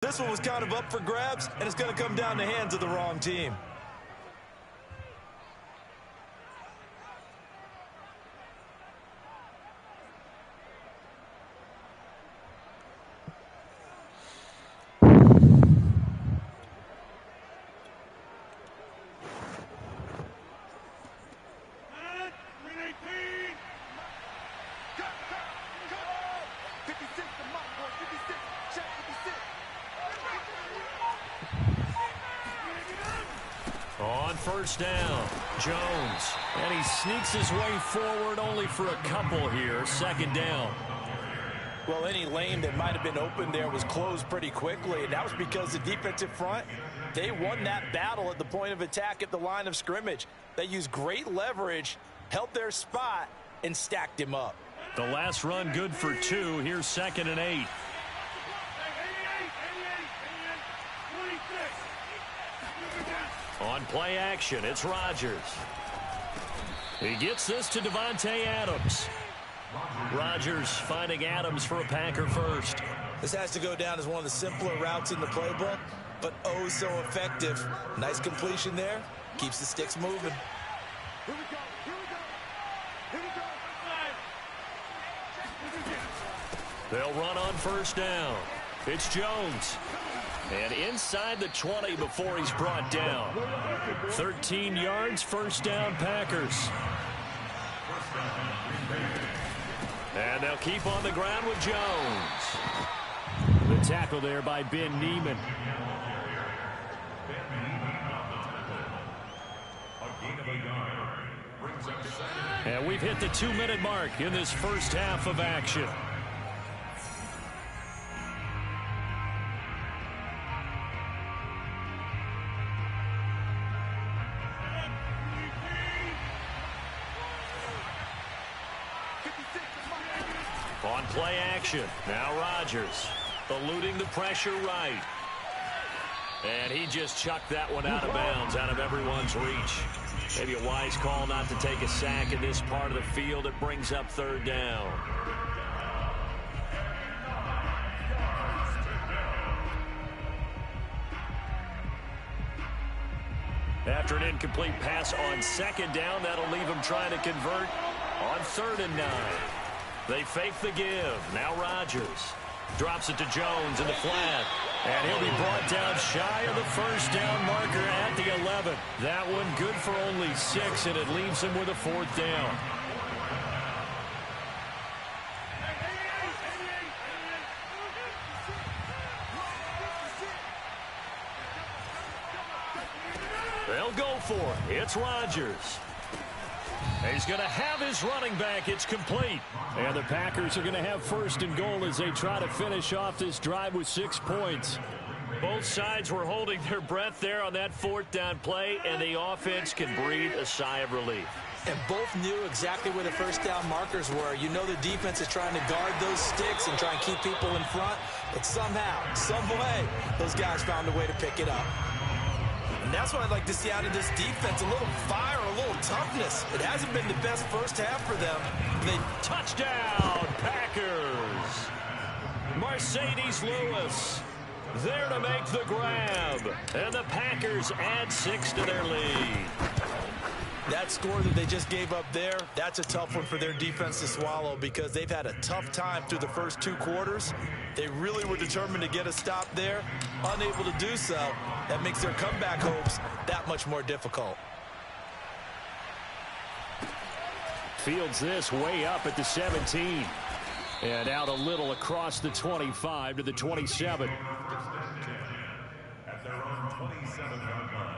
This one was kind of up for grabs, and it's going to come down the hands of the wrong team. On first down, Jones. And he sneaks his way forward only for a couple here. Second down. Well, any lane that might have been open there was closed pretty quickly, and that was because the defensive front, they won that battle at the point of attack at the line of scrimmage. They used great leverage, held their spot, and stacked him up. The last run good for 2. Here's 2nd and 8. On play action, it's Rodgers. He gets this to Davante Adams. Rodgers finding Adams for a Packer first. This has to go down as one of the simpler routes in the playbook, but oh so effective. Nice completion there. Keeps the sticks moving. They'll run on first down. It's Jones. And inside the 20 before he's brought down. 13 yards, first down, Packers. And they'll keep on the ground with Jones. The tackle there by Ben Neiman. And we've hit the 2-minute mark in this first half of action. On play action, now Rodgers, eluding the pressure right. And he just chucked that one out of bounds, out of everyone's reach. Maybe a wise call not to take a sack in this part of the field. It brings up third down. After an incomplete pass on second down, that'll leave him trying to convert on 3rd and 9. They fake the give. Now Rodgers drops it to Jones in the flat. And he'll be brought down shy of the first down marker at the 11. That one good for only 6, and it leaves him with a 4th down. They'll go for it. It's Rodgers. He's going to have his running back. It's complete. And the Packers are going to have 1st and goal as they try to finish off this drive with 6 points. Both sides were holding their breath there on that 4th down play, and the offense can breathe a sigh of relief. And both knew exactly where the first down markers were. You know the defense is trying to guard those sticks and try and keep people in front. But somehow, some way, those guys found a way to pick it up. And that's what I'd like to see out of this defense, a little fire, a little toughness. It hasn't been the best first half for them. Touchdown, Packers. Mercedes Lewis there to make the grab. And the Packers add 6 to their lead. That score that they just gave up there, that's a tough one for their defense to swallow because they've had a tough time through the first 2 quarters. They really were determined to get a stop there, unable to do so. That makes their comeback hopes that much more difficult. Fields this way up at the 17. And out a little across the 25 to the 27. At their own 27-yard line.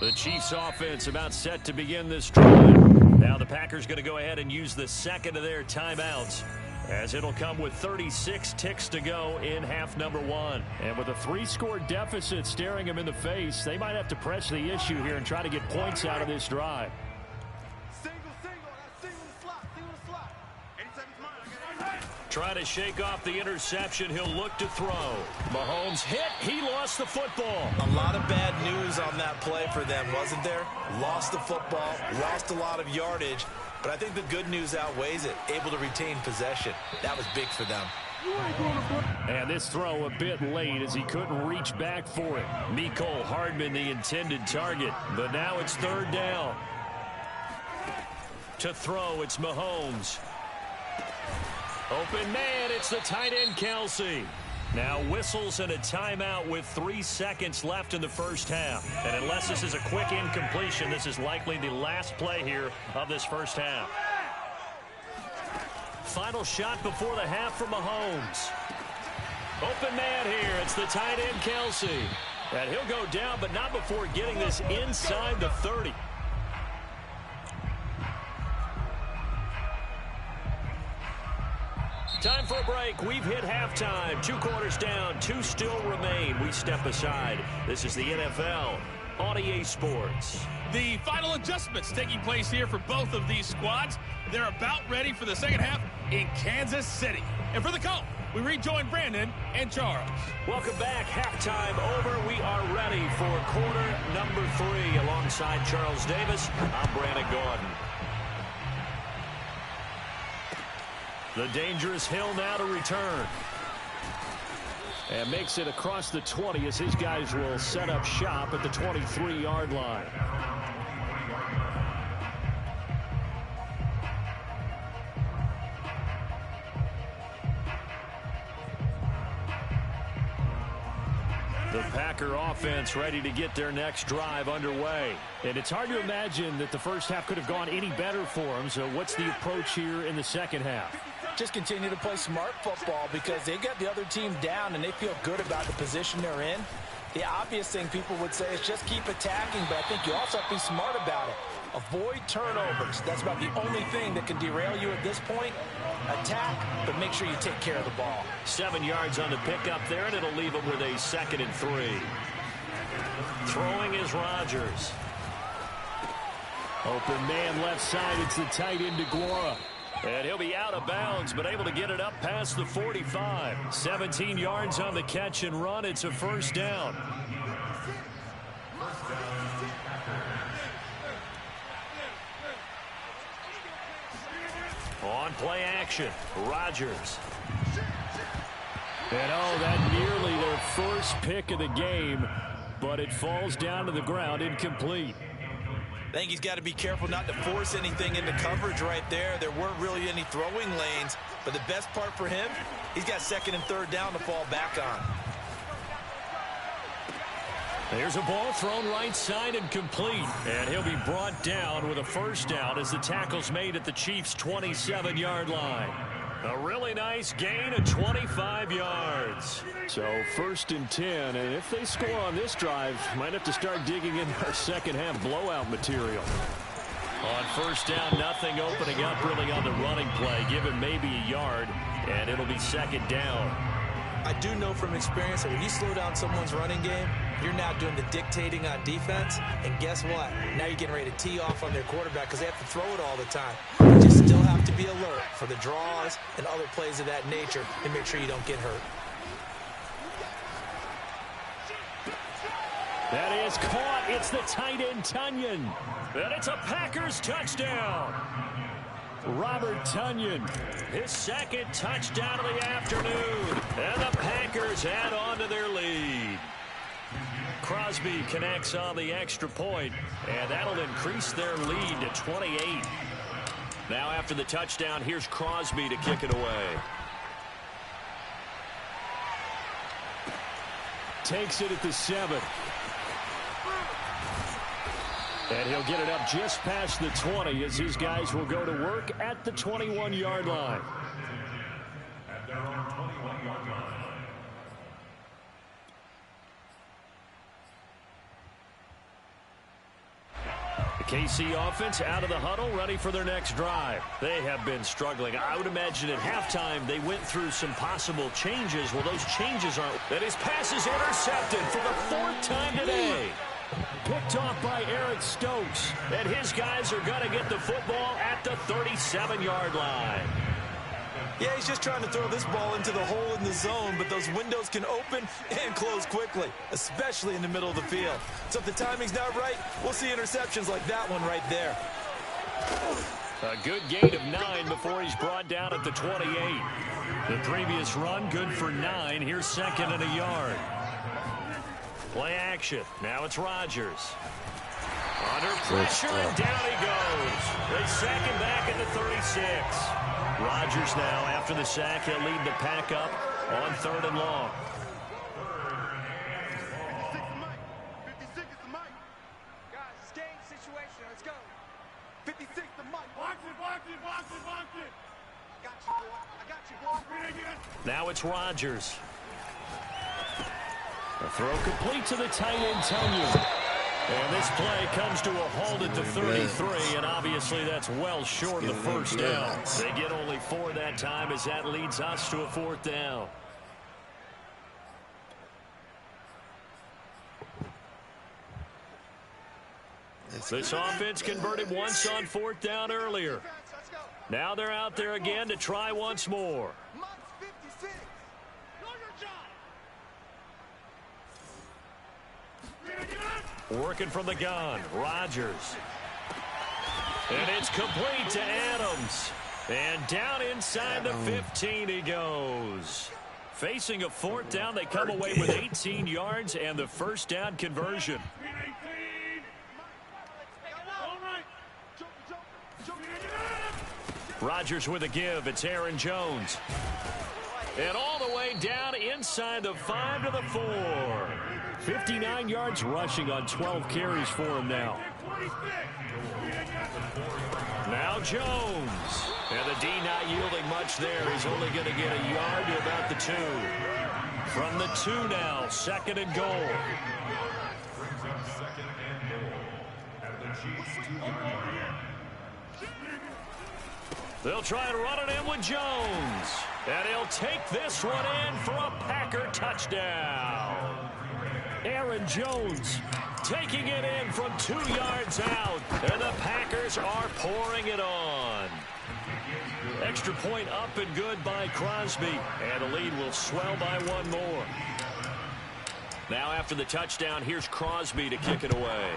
The Chiefs offense about set to begin this drive. Now the Packers going to go ahead and use the second of their timeouts, as it'll come with 36 ticks to go in half number 1. And with a 3-score deficit staring them in the face, they might have to press the issue here and try to get points out of this drive. Single. Trying to shake off the interception. He'll look to throw. Mahomes hit. He lost the football. A lot of bad news on that play for them, wasn't there? Lost the football, lost a lot of yardage, but I think the good news outweighs it. Able to retain possession. That was big for them. And this throw a bit late as he couldn't reach back for it. Mecole Hardman the intended target, but now it's third down. To throw, it's Mahomes. Open man, it's the tight end, Kelsey. Now whistles and a timeout with 3 seconds left in the first half. And unless this is a quick incompletion, this is likely the last play here of this first half. Final shot before the half from Mahomes. Open man here, it's the tight end, Kelsey. And he'll go down, but not before getting this inside the 30. Time for a break. We've hit halftime. 2 quarters down. 2 still remain. We step aside. This is the NFL on EA Sports. The final adjustments taking place here for both of these squads. They're about ready for the second half in Kansas City. And for the call, we rejoin Brandon and Charles. Welcome back. Halftime over. We are ready for quarter number 3. Alongside Charles Davis, I'm Brandon Gordon. The dangerous Hill now to return. And makes it across the 20 as his guys will set up shop at the 23-yard line. The Packer offense ready to get their next drive underway. And it's hard to imagine that the first half could have gone any better for them. So what's the approach here in the second half? Just continue to play smart football because they got the other team down and they feel good about the position they're in. The obvious thing people would say is just keep attacking, but I think you also have to be smart about it. Avoid turnovers. That's about the only thing that can derail you at this point. Attack, but make sure you take care of the ball. 7 yards on the pickup there, and it'll leave them with a 2nd and 3. Throwing is Rodgers. Open man left side. It's the tight end DeGuara. And he'll be out of bounds, but able to get it up past the 45. 17 yards on the catch and run. It's a first down. On play action, Rodgers. And that nearly their first pick of the game, but it falls down to the ground, incomplete. I think he's got to be careful not to force anything into coverage right there. There weren't really any throwing lanes, but the best part for him, he's got 2nd and 3rd down to fall back on. There's a ball thrown right side and complete. And he'll be brought down with a first down as the tackle's made at the Chiefs' 27-yard line. A really nice gain of 25 yards. So 1st and 10, and if they score on this drive, might have to start digging into our second half blowout material. On first down, nothing opening up really on the running play. Give him maybe a yard, and it'll be 2nd down. I do know from experience that when you slow down someone's running game, you're now doing the dictating on defense, and guess what? Now you're getting ready to tee off on their quarterback because they have to throw it all the time. You just still have to be alert for the draws and other plays of that nature and make sure you don't get hurt. That is caught. It's the tight end, Tonyan. And it's a Packers touchdown. Robert Tonyan, his 2nd touchdown of the afternoon. And the Packers add on to their lead. Crosby connects on the extra point, and that'll increase their lead to 28. Now after the touchdown, here's Crosby to kick it away. Takes it at the 7. And he'll get it up just past the 20 as his guys will go to work at the 21-yard line. At their own 21-yard line. The KC offense out of the huddle, ready for their next drive. They have been struggling. I would imagine at halftime they went through some possible changes. Well, those changes aren't. And his pass is intercepted for the 4th time today. Picked off by Eric Stokes. And his guys are going to get the football at the 37-yard line. Yeah, he's just trying to throw this ball into the hole in the zone, but those windows can open and close quickly, especially in the middle of the field. So if the timing's not right, we'll see interceptions like that one right there. A good gain of 9 before he's brought down at the 28. The previous run, good for 9. Here's second and a yard. Play action. Now it's Rodgers. Under pressure, and down he goes. They sack him back at the 36. Rodgers now, after the sack, he'll lead the pack up on 3rd and long. 56 is the mic. Guys, it's game situation. Let's go. 56 the mic. Watch it. I got you, boy. Now it's Rodgers. A throw complete to the tight end, Tony. And this play comes to a halt at the 33, and obviously that's well short of the first down. They get only 4 that time as that leads us to a 4th down. This offense converted once on 4th down earlier. Now they're out there again to try once more. Working from the gun, Rodgers. And it's complete to Adams. And down inside the 15 he goes. Facing a 4th down, they come away with 18 yards and the first down conversion. Rodgers with a give. It's Aaron Jones. And all the way down inside the 5 to the 4. 59 yards rushing on 12 carries for him now. Now Jones. And the D not yielding much there. He's only going to get a yard to about the 2. From the 2 now, 2nd and goal. They'll try and run it in with Jones. And he'll take this one in for a Packer touchdown. Aaron Jones taking it in from 2 yards out. And the Packers are pouring it on. Extra point up and good by Crosby. And the lead will swell by 1 more. Now after the touchdown, here's Crosby to kick it away.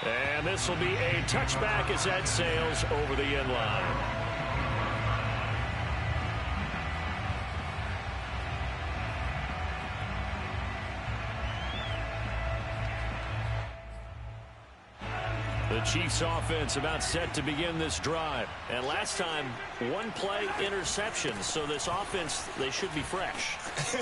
And this will be a touchback as that sails over the end line. The Chiefs offense about set to begin this drive. And last time, 1 play interception. So this offense, they should be fresh.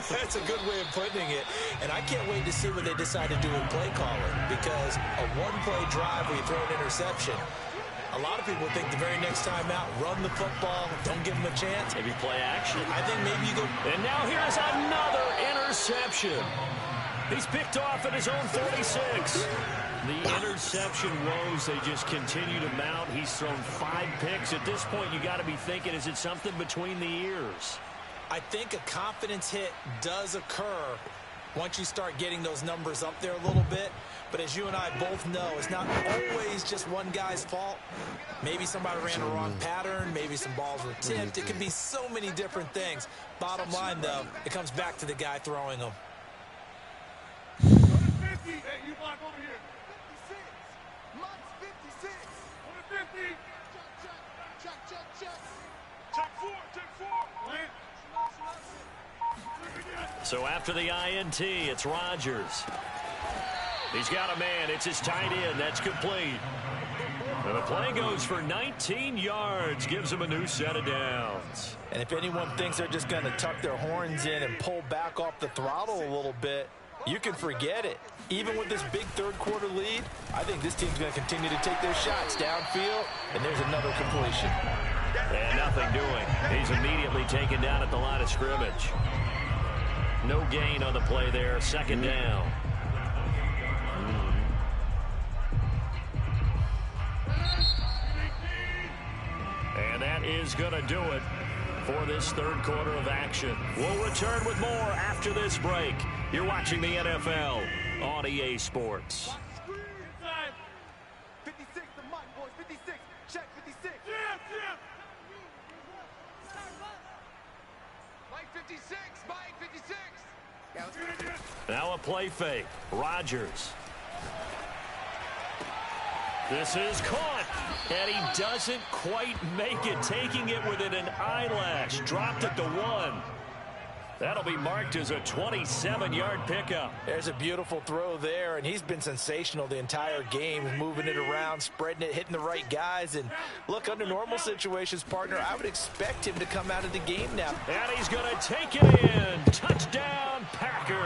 That's a good way of putting it. And I can't wait to see what they decide to do with play calling. Because a 1-play drive where you throw an interception, a lot of people think the very next time out, run the football, don't give them a chance. Maybe play action. I think maybe you go. And now here's another interception. He's picked off at his own 46. The interception woes, they just continue to mount. He's thrown 5 picks. At this point, you got to be thinking, is it something between the ears? I think a confidence hit does occur once you start getting those numbers up there a little bit. But as you and I both know, it's not always just one guy's fault. Maybe somebody ran a wrong pattern. Maybe some balls were tipped. It could be so many different things. Bottom line, though, it comes back to the guy throwing them. Hey, you block over here. 56. Mike's 56. On the 50. Check. Check 4. So after the INT, it's Rodgers. He's got a man. It's his tight end. That's complete. And the play goes for 19 yards. Gives him a new set of downs. And if anyone thinks they're just going to tuck their horns in and pull back off the throttle a little bit, you can forget it. Even with this big third-quarter lead, I think this team's going to continue to take their shots downfield, and there's another completion. And nothing doing. He's immediately taken down at the line of scrimmage. No gain on the play there. 2nd down. And that is going to do it for this 3rd quarter of action. We'll return with more after this break. You're watching the NFL on EA Sports. 56 to mic, boys. 56. Check 56. Jim. Mike 56. Mike 56. Now a play fake. Rodgers. This is caught, and he doesn't quite make it, taking it within an eyelash. Dropped it to 1. That'll be marked as a 27-yard pickup. There's a beautiful throw there, and he's been sensational the entire game, moving it around, spreading it, hitting the right guys. And look, under normal situations, partner, I would expect him to come out of the game now. And he's going to take it in. Touchdown, Packers.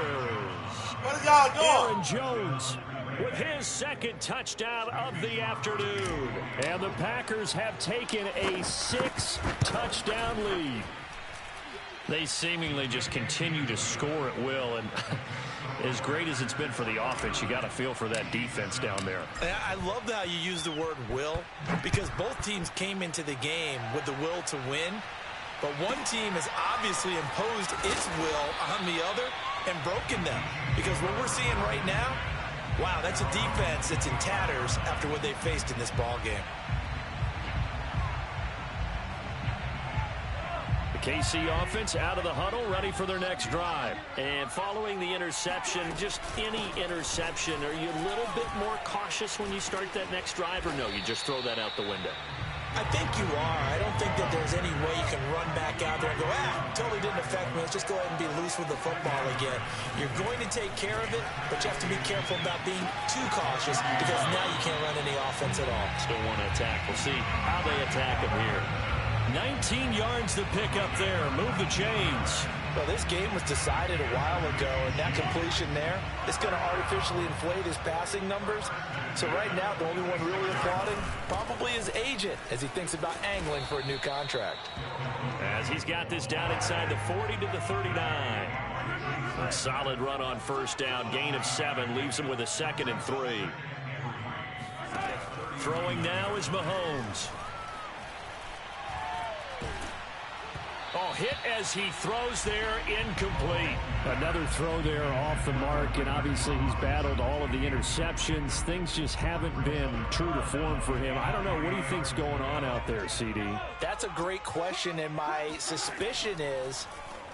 What is y'all doing? Aaron Jones with his second touchdown of the afternoon. And the Packers have taken a 6-touchdown lead. They seemingly just continue to score at will, and as great as it's been for the offense, you got to feel for that defense down there. I love how you use the word will, because both teams came into the game with the will to win, but one team has obviously imposed its will on the other and broken them, because what we're seeing right now, wow, that's a defense that's in tatters after what they faced in this ball game. KC offense out of the huddle, ready for their next drive. And following the interception, just any interception, are you a little bit more cautious when you start that next drive, or no, you just throw that out the window? I think you are. I don't think that there's any way you can run back out there and go, totally didn't affect me. Let's just go ahead and be loose with the football again. You're going to take care of it, but you have to be careful about being too cautious, because now you can't run any offense at all. Still want to attack. We'll see how they attack him here. 19 yards to pick up there. Move the chains. Well, this game was decided a while ago, and that completion there is going to artificially inflate his passing numbers. So right now, the only one really applauding probably his agent as he thinks about angling for a new contract. As he's got this down inside the 40 to the 39. A solid run on first down. Gain of 7 leaves him with a 2nd and 3. Throwing now is Mahomes. Oh, hit as he throws there, incomplete. Another throw there off the mark, and obviously he's battled all of the interceptions. Things just haven't been true to form for him. I don't know. What do you think's going on out there, CD? That's a great question, and my suspicion is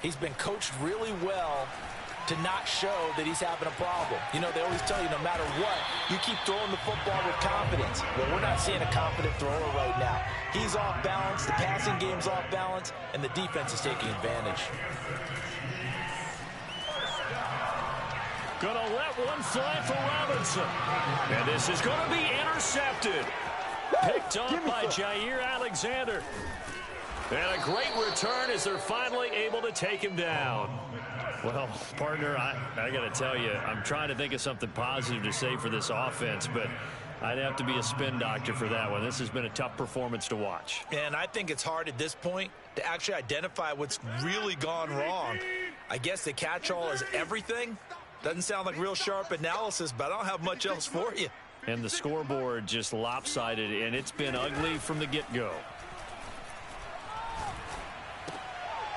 he's been coached really well to not show that he's having a problem. You know, they always tell you no matter what, you keep throwing the football with confidence. Well, we're not seeing a confident thrower right now. He's off balance, the passing game's off balance, and the defense is taking advantage. Gonna let one fly for Robinson. And this is gonna be intercepted. Picked off by Jair Alexander. And a great return as they're finally able to take him down. Well, partner, I got to tell you, I'm trying to think of something positive to say for this offense, but I'd have to be a spin doctor for that one. This has been a tough performance to watch. And I think it's hard at this point to actually identify what's really gone wrong. I guess the catch-all is everything. Doesn't sound like real sharp analysis, but I don't have much else for you. And the scoreboard just lopsided, and it's been ugly from the get-go.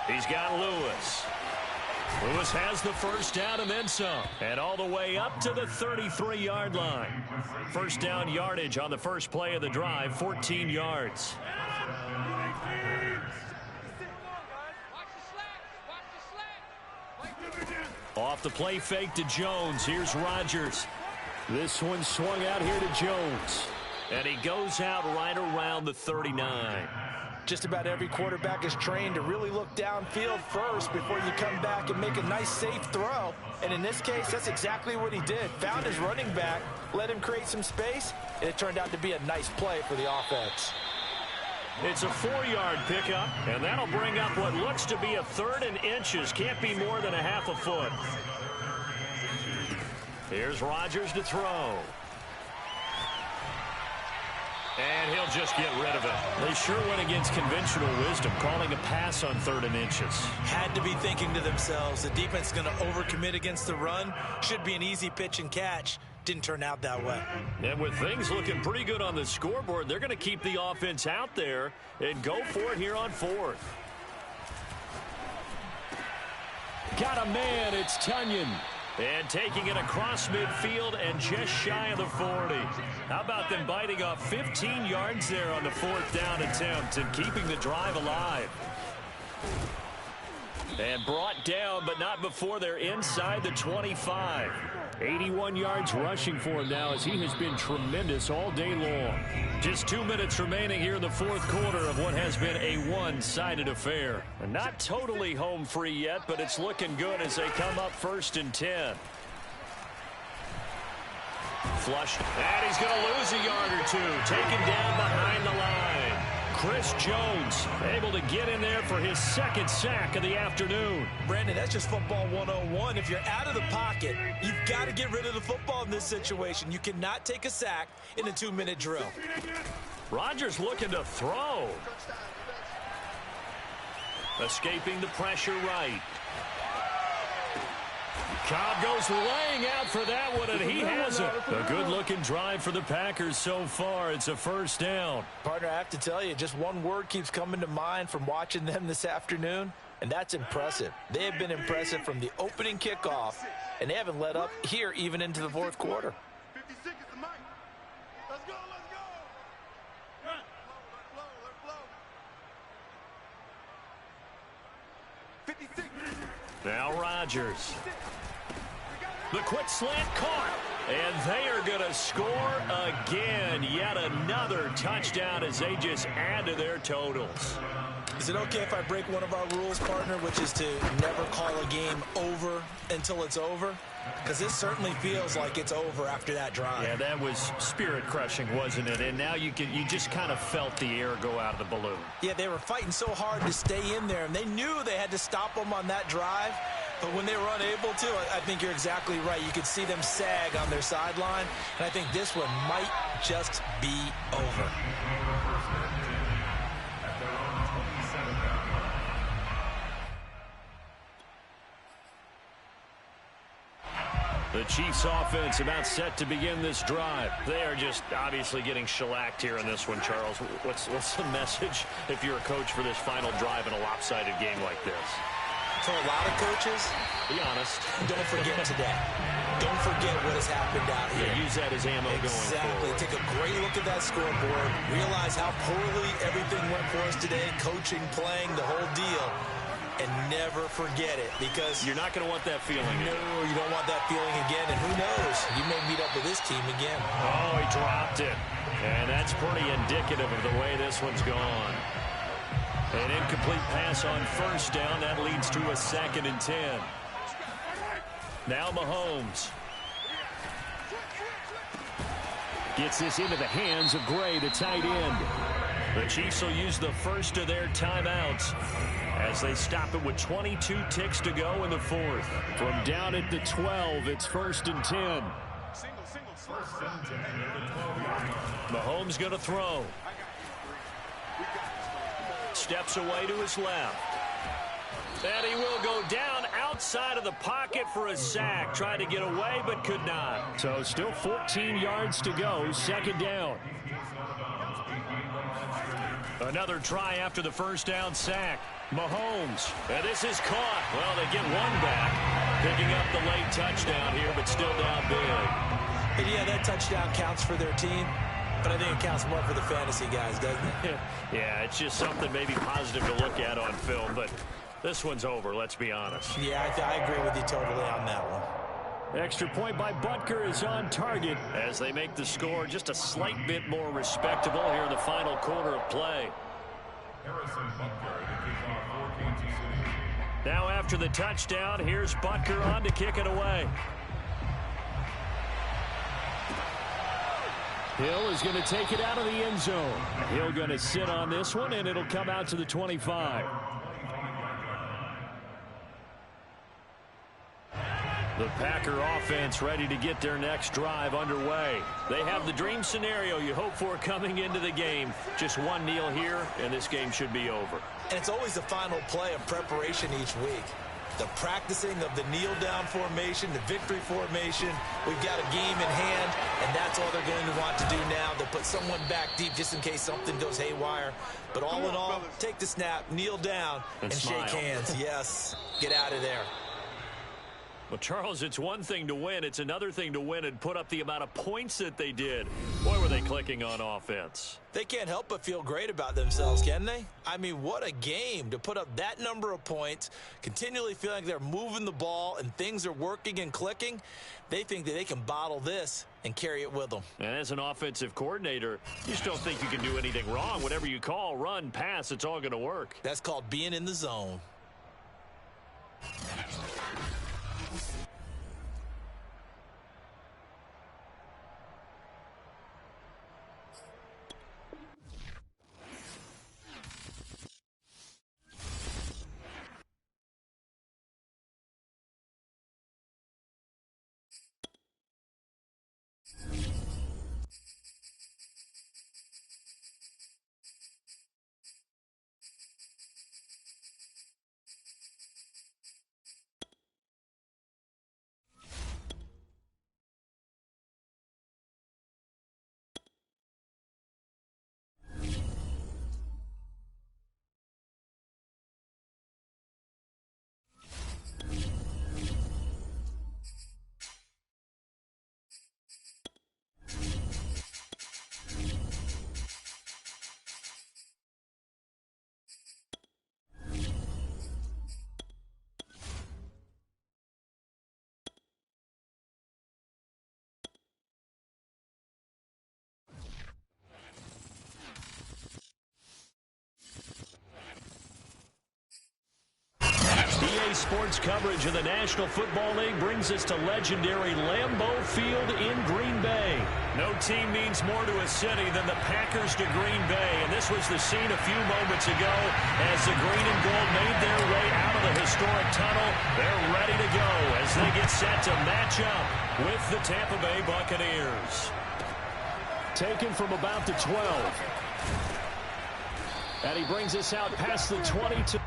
He's got Lewis. Lewis has the first down and then some. And all the way up to the 33-yard line. First down yardage on the first play of the drive, 14 yards. Off the play fake to Jones. Here's Rodgers. This one swung out here to Jones. And he goes out right around the 39. Just about every quarterback is trained to really look downfield first before you come back and make a nice, safe throw. And in this case, that's exactly what he did. Found his running back, let him create some space, and it turned out to be a nice play for the offense. It's a 4-yard pickup, and that'll bring up what looks to be a 3rd and inches. Can't be more than a half a foot. Here's Rodgers to throw. And he'll just get rid of it. They sure went against conventional wisdom, calling a pass on 3rd and inches. Had to be thinking to themselves, the defense is going to overcommit against the run. Should be an easy pitch and catch. Didn't turn out that way. And with things looking pretty good on the scoreboard, they're going to keep the offense out there and go for it here on 4th. Got a man, it's Tunyon. And taking it across midfield and just shy of the 40. How about them biting off 15 yards there on the 4th down attempt and keeping the drive alive? And brought down, but not before they're inside the 25. 81 yards rushing for him now as he has been tremendous all day long. Just 2 minutes remaining here in the 4th quarter of what has been a one-sided affair. Not totally home free yet, but it's looking good as they come up 1st and 10. Flushed, and he's going to lose a yard or two. Taken down behind the line. Chris Jones able to get in there for his 2nd sack of the afternoon. Brandon, that's just football 101. If you're out of the pocket, you've got to get rid of the football in this situation. You cannot take a sack in a 2-minute drill. Rodgers looking to throw. Escaping the pressure right. Cobb goes laying out for that one, and he has it. A good-looking drive for the Packers so far. It's a 1st down. Partner, I have to tell you, just one word keeps coming to mind from watching them this afternoon, and that's impressive. They have been impressive from the opening kickoff, and they haven't let up here even into the 4th quarter. 50 seconds to Mike. Let's go, let's go. Let it flow. 50 seconds. Now Rodgers. The quick slant caught. And they are going to score again. Yet another touchdown as they just add to their totals. Is it okay if I break one of our rules, partner, which is to never call a game over until it's over? Because this certainly feels like it's over after that drive. Yeah, that was spirit-crushing, wasn't it? And now you just kind of felt the air go out of the balloon. Yeah, they were fighting so hard to stay in there, and they knew they had to stop them on that drive. But when they were unable to, I think you're exactly right. You could see them sag on their sideline, and I think this one might just be over. The Chiefs offense about set to begin this drive. They are just obviously getting shellacked here in this one, Charles. What's the message if you're a coach for this final drive in a lopsided game like this? For a lot of coaches, be honest. Don't forget today. Don't forget what has happened out here. Yeah, use that as ammo going forward. Take a great look at that scoreboard. Realize how poorly everything went for us today. Coaching, playing, the whole deal. And never forget it, because you're not going to want that feeling. No, you don't want that feeling again. And who knows? You may meet up with this team again. Oh, he dropped it. And that's pretty indicative of the way this one's gone. An incomplete pass on 1st down. That leads to a 2nd and 10. Now Mahomes. Gets this into the hands of Gray, the tight end. The Chiefs will use the first of their timeouts as they stop it with 22 ticks to go in the 4th. From down at the 12, it's 1st and 10. Mahomes going to throw. Steps away to his left. And he will go down outside of the pocket for a sack. Tried to get away, but could not. So still 14 yards to go, 2nd down. Another try after the 1st down sack. Mahomes. And this is caught. Well, they get one back. Picking up the late touchdown here, but still down big. And yeah, that touchdown counts for their team. But I think it counts more for the fantasy guys, doesn't it? Yeah, it's just something maybe positive to look at on film. But this one's over, let's be honest. Yeah, I agree with you totally on that one. Extra point by Butker is on target. As they make the score just a slight bit more respectable here in the final quarter of play. Now after the touchdown, here's Butker on to kick it away. Hill is going to take it out of the end zone. Hill going to sit on this one, and it'll come out to the 25. The Packer offense ready to get their next drive underway. They have the dream scenario you hope for coming into the game. Just one kneel here, and this game should be over. And it's always the final play of preparation each week. The practicing of the kneel-down formation, the victory formation. We've got a game in hand, and that's all they're going to want to do now. They'll put someone back deep just in case something goes haywire. But all in all, take the snap, kneel down, and shake hands. Yes, get out of there. Well, Charles, it's one thing to win. It's another thing to win and put up the amount of points that they did. Boy, were they clicking on offense. They can't help but feel great about themselves, can they? I mean, what a game to put up that number of points, continually feeling like they're moving the ball and things are working and clicking. They think that they can bottle this and carry it with them. And as an offensive coordinator, you just don't think you can do anything wrong. Whatever you call, run, pass, it's all going to work. That's called being in the zone. EA Sports coverage of the National Football League brings us to legendary Lambeau Field in Green Bay. No team means more to a city than the Packers to Green Bay, and this was the scene a few moments ago as the green and gold made their way out of the historic tunnel. They're ready to go as they get set to match up with the Tampa Bay Buccaneers. Taken from about the 12. And he brings us out past the 22.